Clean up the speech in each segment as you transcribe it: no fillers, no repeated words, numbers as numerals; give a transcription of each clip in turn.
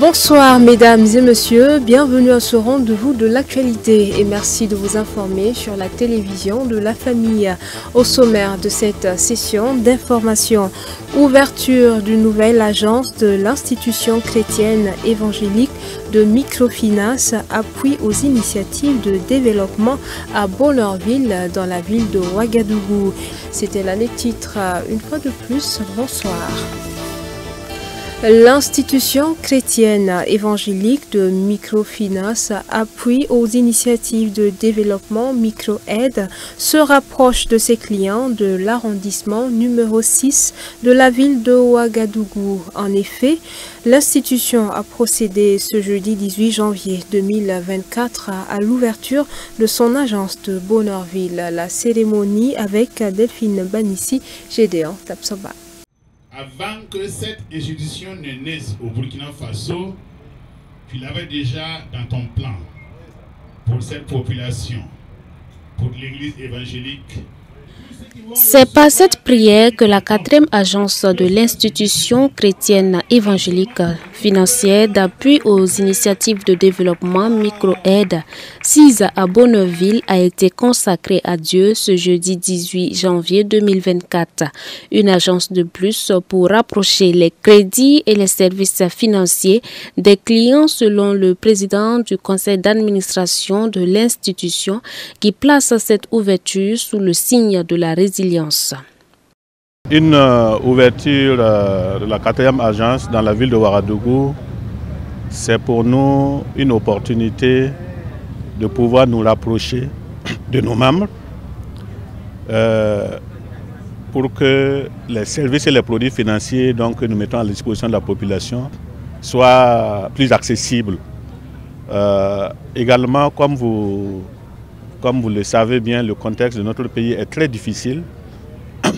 Bonsoir mesdames et messieurs, bienvenue à ce rendez-vous de l'actualité et merci de vous informer sur la télévision de la famille. Au sommaire de cette session d'information, ouverture d'une nouvelle agence de l'institution chrétienne évangélique de microfinance, appui aux initiatives de développement à Bonheurville dans la ville de Ouagadougou. C'était là les titres. Une fois de plus, bonsoir. L'institution chrétienne évangélique de microfinance, appui aux initiatives de développement micro-aide, se rapproche de ses clients de l'arrondissement numéro 6 de la ville de Ouagadougou. En effet, l'institution a procédé ce jeudi 18 janvier 2024 à l'ouverture de son agence de Bonheurville. La cérémonie avec Delphine Banissi, Gédéon Tapsoba. Avant que cette institution ne naisse au Burkina Faso, tu l'avais déjà dans ton plan pour cette population, pour l'église évangélique. C'est par cette prière que la 4e agence de l'institution chrétienne évangélique financière d'appui aux initiatives de développement micro-aide, sise à Bonheurville, a été consacrée à Dieu ce jeudi 18 janvier 2024. Une agence de plus pour rapprocher les crédits et les services financiers des clients selon le président du conseil d'administration de l'institution qui place cette ouverture sous le signe de la résilience. Une ouverture de la 4e agence dans la ville de Ouagadougou, c'est pour nous une opportunité de pouvoir nous rapprocher de nos membres pour que les services et les produits financiers que nous mettons à la disposition de la population soient plus accessibles. Également, comme vous le savez bien, le contexte de notre pays est très difficile.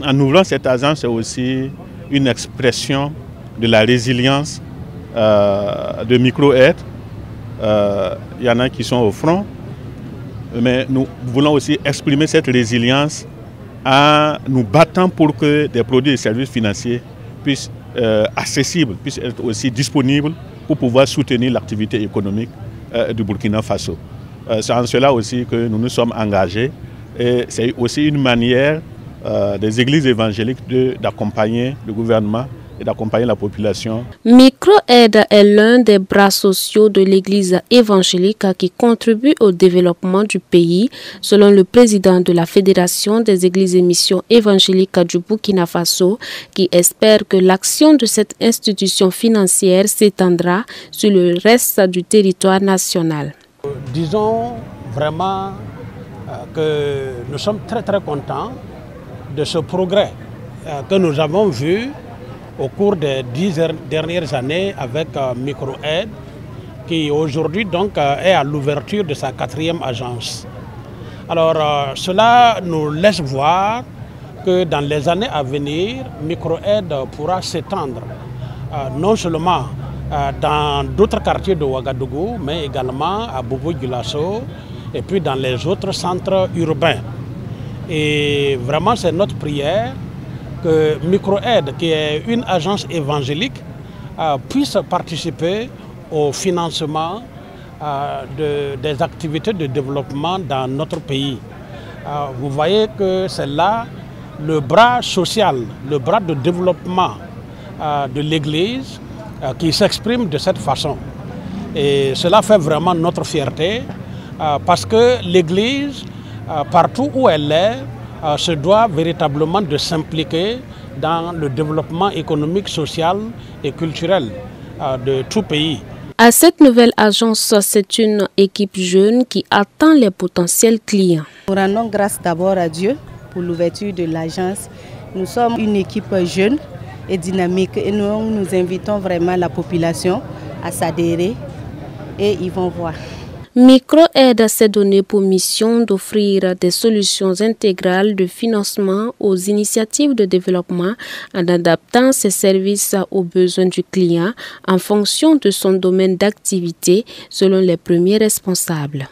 En ouvrant cette agence, c'est aussi une expression de la résilience de micro-aide. Il y en a qui sont au front, mais nous voulons aussi exprimer cette résilience en nous battant pour que des produits et services financiers puissent accessibles, puissent être aussi disponibles pour pouvoir soutenir l'activité économique du Burkina Faso. C'est en cela aussi que nous nous sommes engagés et c'est aussi une manière des églises évangéliques d'accompagner le gouvernement et d'accompagner la population. Micro-aide est l'un des bras sociaux de l'église évangélique qui contribue au développement du pays, selon le président de la Fédération des églises et missions évangéliques du Burkina Faso, qui espère que l'action de cette institution financière s'étendra sur le reste du territoire national. Disons vraiment que nous sommes très contents de ce progrès que nous avons vu au cours des 10 dernières années avec Micro-Aide, qui aujourd'hui est à l'ouverture de sa 4e agence. Alors cela nous laisse voir que dans les années à venir, Micro-Aide pourra s'étendre non seulement dans d'autres quartiers de Ouagadougou, mais également à Bobo-Dioulasso et puis dans les autres centres urbains. Et vraiment, c'est notre prière que Micro-Aide, qui est une agence évangélique, puisse participer au financement des activités de développement dans notre pays. Vous voyez que c'est là le bras social, le bras de développement de l'Église qui s'exprime de cette façon. Et cela fait vraiment notre fierté parce que l'Église, partout où elle est, se doit véritablement de s'impliquer dans le développement économique, social et culturel de tout pays. À cette nouvelle agence, c'est une équipe jeune qui attend les potentiels clients. Nous rendons grâce d'abord à Dieu pour l'ouverture de l'agence. Nous sommes une équipe jeune et dynamique et nous invitons vraiment la population à s'adhérer et ils vont voir. Micro-Aide s'est donné pour mission d'offrir des solutions intégrales de financement aux initiatives de développement en adaptant ses services aux besoins du client en fonction de son domaine d'activité selon les premiers responsables.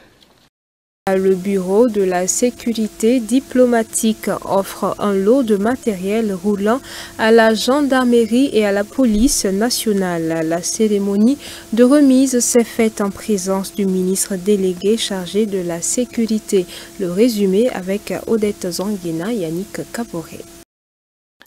Le bureau de la sécurité diplomatique offre un lot de matériel roulant à la gendarmerie et à la police nationale. La cérémonie de remise s'est faite en présence du ministre délégué chargé de la sécurité. Le résumé avec Odette Zanguena et Yannick Kaboré.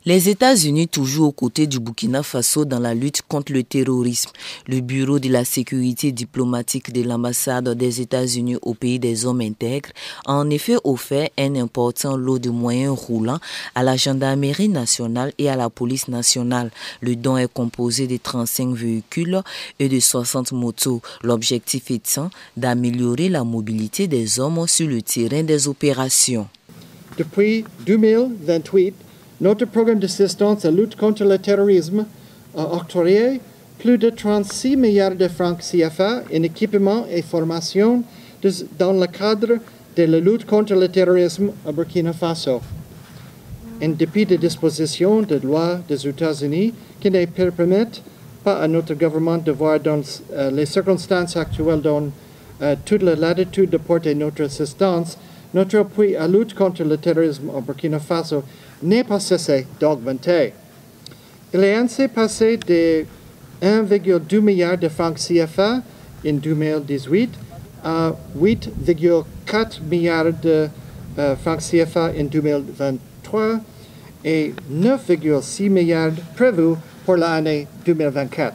Les États-Unis toujours aux côtés du Burkina Faso dans la lutte contre le terrorisme. Le bureau de la sécurité diplomatique de l'ambassade des États-Unis au pays des hommes intègres a en effet offert un important lot de moyens roulants à la gendarmerie nationale et à la police nationale. Le don est composé de 35 véhicules et de 60 motos. L'objectif étant d'améliorer la mobilité des hommes sur le terrain des opérations. Depuis 2028, notre programme d'assistance à la lutte contre le terrorisme a octroyé plus de 36 milliards de francs CFA en équipement et formation dans le cadre de la lutte contre le terrorisme au Burkina Faso. En dépit des dispositions de loi des États-Unis qui ne permettent pas à notre gouvernement de voir dans les circonstances actuelles dans toute la latitude de porter notre assistance, notre appui à la lutte contre le terrorisme au Burkina Faso n'est pas cessé d'augmenter. Il est ainsi passé de 1,2 milliard de francs CFA en 2018 à 8,4 milliards de francs CFA en 2023 et 9,6 milliards prévus pour l'année 2024.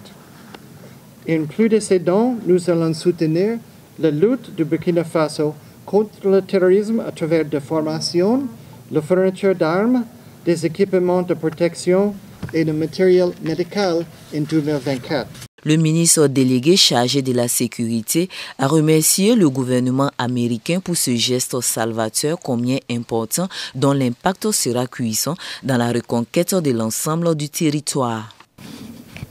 En plus de ces dons, nous allons soutenir la lutte du Burkina Faso contre le terrorisme à travers des formations, la fourniture d'armes, des équipements de protection et de matériel médical en 2024. Le ministre délégué chargé de la sécurité a remercié le gouvernement américain pour ce geste salvateur combien important dont l'impact sera cuisant dans la reconquête de l'ensemble du territoire.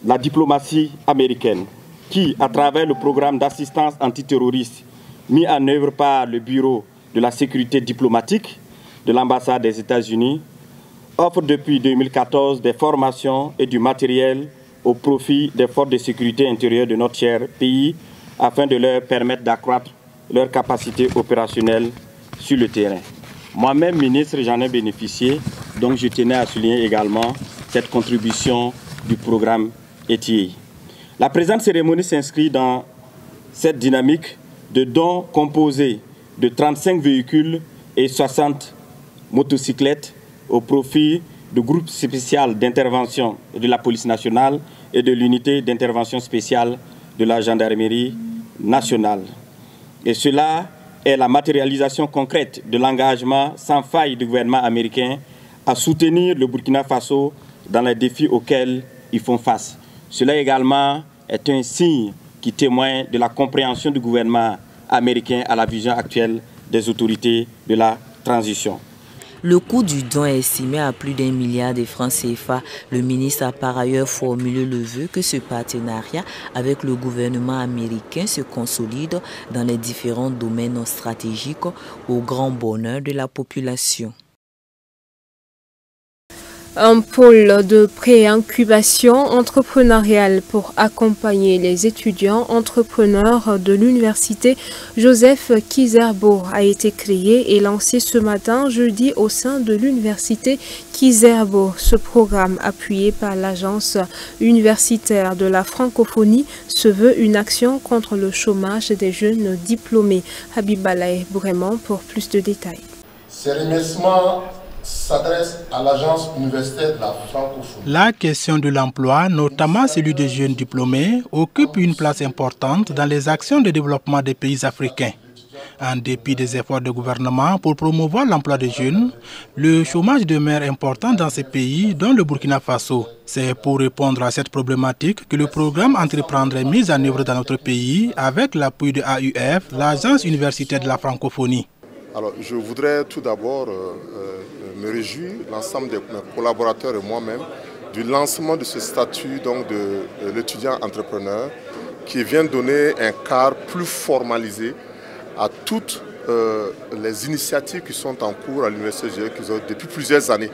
La diplomatie américaine qui, à travers le programme d'assistance antiterroriste mis en œuvre par le Bureau de la sécurité diplomatique de l'ambassade des États-Unis, offre depuis 2014 des formations et du matériel au profit des forces de sécurité intérieure de notre cher pays afin de leur permettre d'accroître leurs capacités opérationnelles sur le terrain. Moi-même, ministre, j'en ai bénéficié, donc je tenais à souligner également cette contribution du programme ETI. La présente cérémonie s'inscrit dans cette dynamique de dons composés de 35 véhicules et 60 motocyclettes au profit du groupe spécial d'intervention de la police nationale et de l'unité d'intervention spéciale de la gendarmerie nationale. Et cela est la matérialisation concrète de l'engagement sans faille du gouvernement américain à soutenir le Burkina Faso dans les défis auxquels ils font face. Cela également est un signe qui témoigne de la compréhension du gouvernement américain à la vision actuelle des autorités de la transition. Le coût du don est estimé à plus d'1 milliard de francs CFA. Le ministre a par ailleurs formulé le vœu que ce partenariat avec le gouvernement américain se consolide dans les différents domaines stratégiques au grand bonheur de la population. Un pôle de pré-incubation entrepreneuriale pour accompagner les étudiants entrepreneurs de l'université Joseph Kizerbo a été créé et lancé ce matin jeudi au sein de l'université Kizerbo. Ce programme, appuyé par l'agence universitaire de la francophonie, se veut une action contre le chômage des jeunes diplômés. Habibalaï Boureman pour plus de détails. Ces remerciements s'adresse à l'agence universitaire de la francophonie. La question de l'emploi, notamment celui des jeunes diplômés, occupe une place importante dans les actions de développement des pays africains. En dépit des efforts du gouvernement pour promouvoir l'emploi des jeunes, le chômage demeure important dans ces pays, dont le Burkina Faso. C'est pour répondre à cette problématique que le programme Entreprendre est mis en œuvre dans notre pays avec l'appui de AUF, l'agence universitaire de la francophonie. Alors, je voudrais tout d'abord me réjouir, l'ensemble de mes collaborateurs et moi-même, du lancement de ce statut donc, de l'étudiant entrepreneur qui vient donner un cadre plus formalisé à toutes les initiatives qui sont en cours à l'Université depuis plusieurs années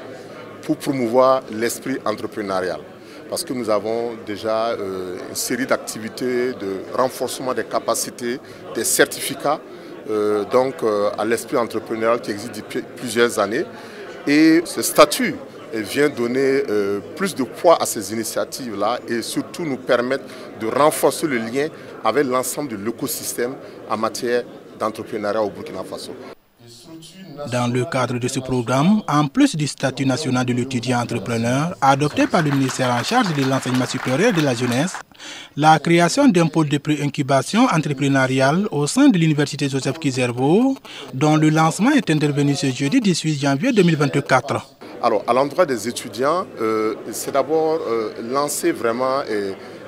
pour promouvoir l'esprit entrepreneurial. Parce que nous avons déjà une série d'activités de renforcement des capacités, des certificats à l'esprit entrepreneurial qui existe depuis plusieurs années. Et ce statut vient donner plus de poids à ces initiatives-là et surtout nous permettre de renforcer le lien avec l'ensemble de l'écosystème en matière d'entrepreneuriat au Burkina Faso. Dans le cadre de ce programme, en plus du statut national de l'étudiant entrepreneur adopté par le ministère en charge de l'enseignement supérieur et de la jeunesse, la création d'un pôle de pré-incubation entrepreneuriale au sein de l'université Joseph Kizerbo, dont le lancement est intervenu ce jeudi 18 janvier 2024. Alors, à l'endroit des étudiants, c'est d'abord lancer vraiment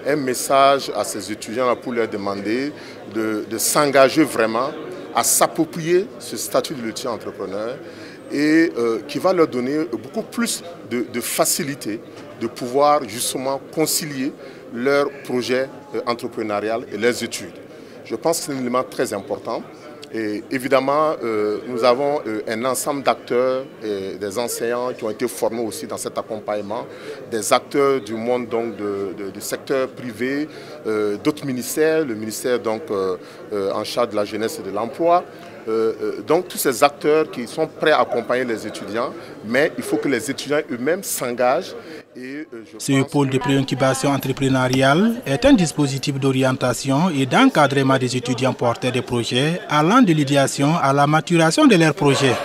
un message à ces étudiants pour leur demander de s'engager vraiment à s'approprier ce statut de l'étudiant entrepreneur et qui va leur donner beaucoup plus de facilité de pouvoir justement concilier leur projet entrepreneurial et leurs études. Je pense que c'est un élément très important. Et évidemment, nous avons un ensemble d'acteurs, des enseignants qui ont été formés aussi dans cet accompagnement, des acteurs du monde donc, du secteur privé, d'autres ministères, le ministère donc, en charge de la jeunesse et de l'emploi. Donc tous ces acteurs qui sont prêts à accompagner les étudiants, mais il faut que les étudiants eux-mêmes s'engagent. Ce pôle de pré-incubation entrepreneuriale est un dispositif d'orientation et d'encadrement des étudiants porteurs de projets allant de l'idéation à la maturation de leurs projets.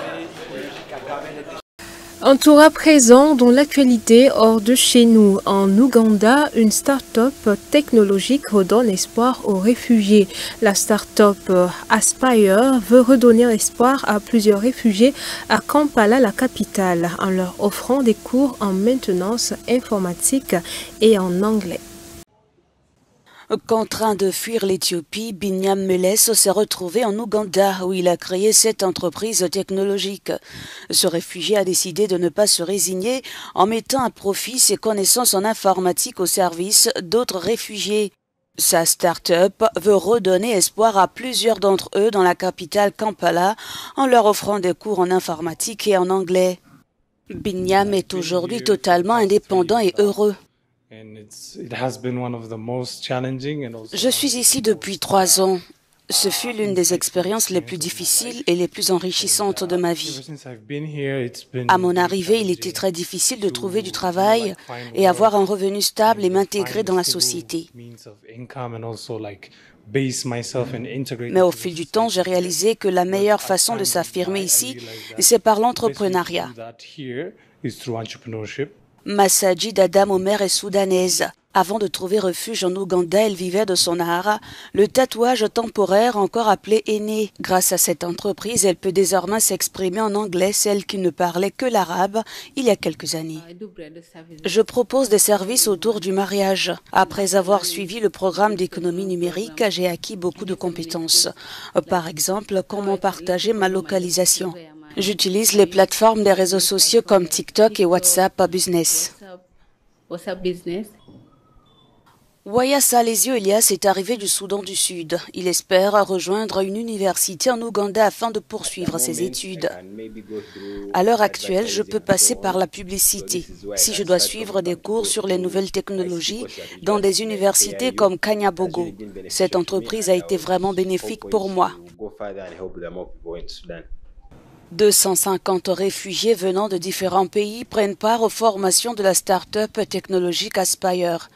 Un tour à présent dans l'actualité hors de chez nous. En Ouganda, une start-up technologique redonne espoir aux réfugiés. La start-up Aspire veut redonner espoir à plusieurs réfugiés à Kampala, la capitale, en leur offrant des cours en maintenance informatique et en anglais. Contraint de fuir l'Éthiopie, Binyam Meles s'est retrouvé en Ouganda où il a créé cette entreprise technologique. Ce réfugié a décidé de ne pas se résigner en mettant à profit ses connaissances en informatique au service d'autres réfugiés. Sa start-up veut redonner espoir à plusieurs d'entre eux dans la capitale Kampala en leur offrant des cours en informatique et en anglais. Binyam est aujourd'hui totalement indépendant et heureux. Je suis ici depuis 3 ans. Ce fut l'une des expériences les plus difficiles et les plus enrichissantes de ma vie. À mon arrivée, il était très difficile de trouver du travail et avoir un revenu stable et m'intégrer dans la société. Mais au fil du temps, j'ai réalisé que la meilleure façon de s'affirmer ici, c'est par l'entrepreneuriat. Massajid Adam Omer est soudanaise. Avant de trouver refuge en Ouganda, elle vivait de son art, le tatouage temporaire encore appelé henné. Grâce à cette entreprise, elle peut désormais s'exprimer en anglais, celle qui ne parlait que l'arabe il y a quelques années. Je propose des services autour du mariage. Après avoir suivi le programme d'économie numérique, j'ai acquis beaucoup de compétences. Par exemple, comment partager ma localisation. J'utilise les plateformes des réseaux sociaux comme TikTok et WhatsApp Business. Waya Salesio Elias est arrivé du Soudan du Sud. Il espère rejoindre une université en Ouganda afin de poursuivre ses études. À l'heure actuelle, je peux passer par la publicité. Si je dois suivre des cours sur les nouvelles technologies dans des universités comme Kanyabogo, cette entreprise a été vraiment bénéfique pour moi. 250 réfugiés venant de différents pays prennent part aux formations de la start-up technologique Aspire.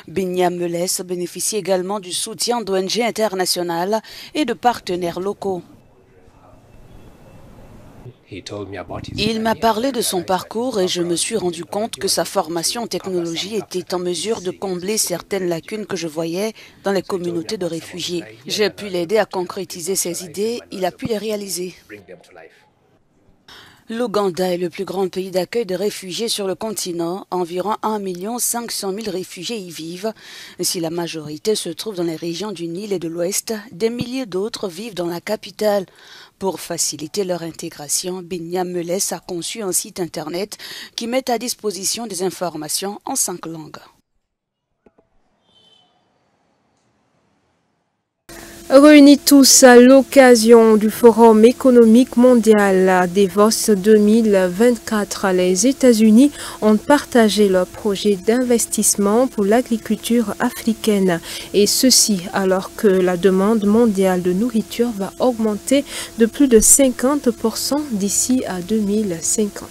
Binyam Meles bénéficie également du soutien d'ONG internationales et de partenaires locaux. Il m'a parlé de son parcours et je me suis rendu compte que sa formation en technologie était en mesure de combler certaines lacunes que je voyais dans les communautés de réfugiés. J'ai pu l'aider à concrétiser ses idées, il a pu les réaliser. L'Ouganda est le plus grand pays d'accueil de réfugiés sur le continent. Environ 1 500 000 réfugiés y vivent. Si la majorité se trouve dans les régions du Nil et de l'Ouest, des milliers d'autres vivent dans la capitale. Pour faciliter leur intégration, Binyam Meles a conçu un site internet qui met à disposition des informations en 5 langues. Réunis tous à l'occasion du Forum économique mondial à Davos 2024, les États-Unis ont partagé leur projet d'investissement pour l'agriculture africaine. Et ceci alors que la demande mondiale de nourriture va augmenter de plus de 50% d'ici à 2050.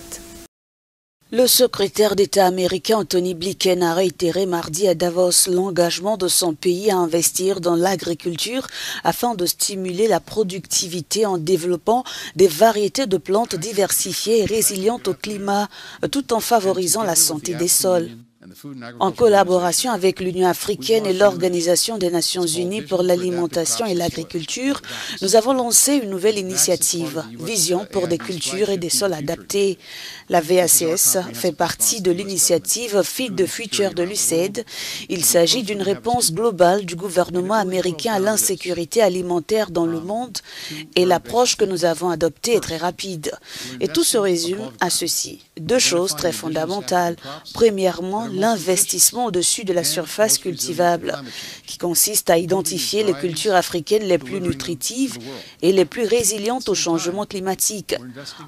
Le secrétaire d'État américain Antony Blinken a réitéré mardi à Davos l'engagement de son pays à investir dans l'agriculture afin de stimuler la productivité en développant des variétés de plantes diversifiées et résilientes au climat, tout en favorisant la santé des sols. En collaboration avec l'Union africaine et l'Organisation des Nations Unies pour l'alimentation et l'agriculture, nous avons lancé une nouvelle initiative, Vision pour des cultures et des sols adaptés. La VACS fait partie de l'initiative Feed the Future de l'USAID. Il s'agit d'une réponse globale du gouvernement américain à l'insécurité alimentaire dans le monde et l'approche que nous avons adoptée est très rapide. Et tout se résume à ceci. Deux choses très fondamentales. Premièrement, l'investissement au-dessus de la surface cultivable, qui consiste à identifier les cultures africaines les plus nutritives et les plus résilientes au changement climatique,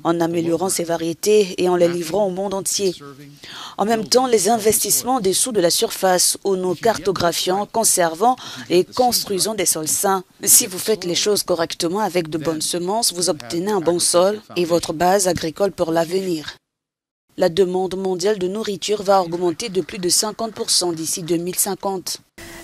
en améliorant ces variétés et en les livrant au monde entier. En même temps, les investissements en dessous de la surface, où nous cartographions, conservons et construisons des sols sains. Si vous faites les choses correctement avec de bonnes semences, vous obtenez un bon sol et votre base agricole pour l'avenir. La demande mondiale de nourriture va augmenter de plus de 50% d'ici 2050.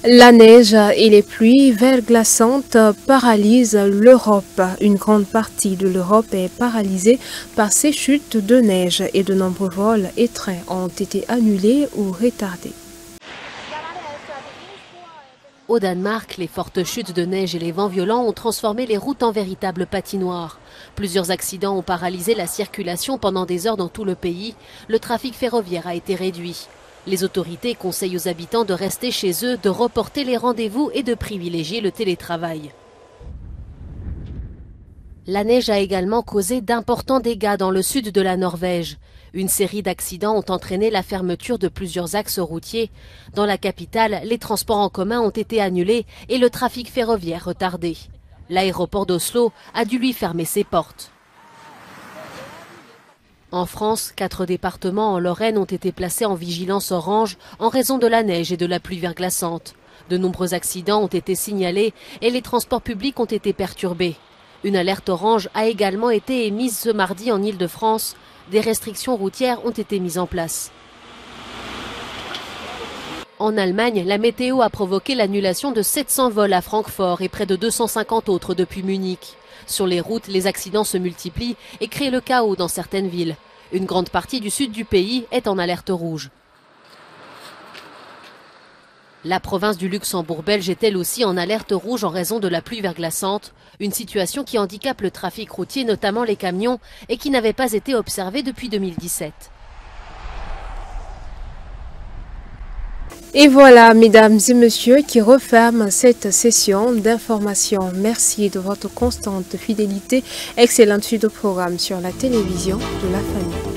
La neige et les pluies verglaçantes paralysent l'Europe. Une grande partie de l'Europe est paralysée par ces chutes de neige et de nombreux vols et trains ont été annulés ou retardés. Au Danemark, les fortes chutes de neige et les vents violents ont transformé les routes en véritables patinoires. Plusieurs accidents ont paralysé la circulation pendant des heures dans tout le pays. Le trafic ferroviaire a été réduit. Les autorités conseillent aux habitants de rester chez eux, de reporter les rendez-vous et de privilégier le télétravail. La neige a également causé d'importants dégâts dans le sud de la Norvège. Une série d'accidents ont entraîné la fermeture de plusieurs axes routiers. Dans la capitale, les transports en commun ont été annulés et le trafic ferroviaire retardé. L'aéroport d'Oslo a dû lui fermer ses portes. En France, 4 départements en Lorraine ont été placés en vigilance orange en raison de la neige et de la pluie verglaçante. De nombreux accidents ont été signalés et les transports publics ont été perturbés. Une alerte orange a également été émise ce mardi en Île-de-France. Des restrictions routières ont été mises en place. En Allemagne, la météo a provoqué l'annulation de 700 vols à Francfort et près de 250 autres depuis Munich. Sur les routes, les accidents se multiplient et créent le chaos dans certaines villes. Une grande partie du sud du pays est en alerte rouge. La province du Luxembourg belge est elle aussi en alerte rouge en raison de la pluie verglaçante, une situation qui handicape le trafic routier, notamment les camions, et qui n'avait pas été observée depuis 2017. Et voilà, mesdames et messieurs, qui referme cette session d'information. Merci de votre constante fidélité. Excellente suite au programme sur la télévision de la famille.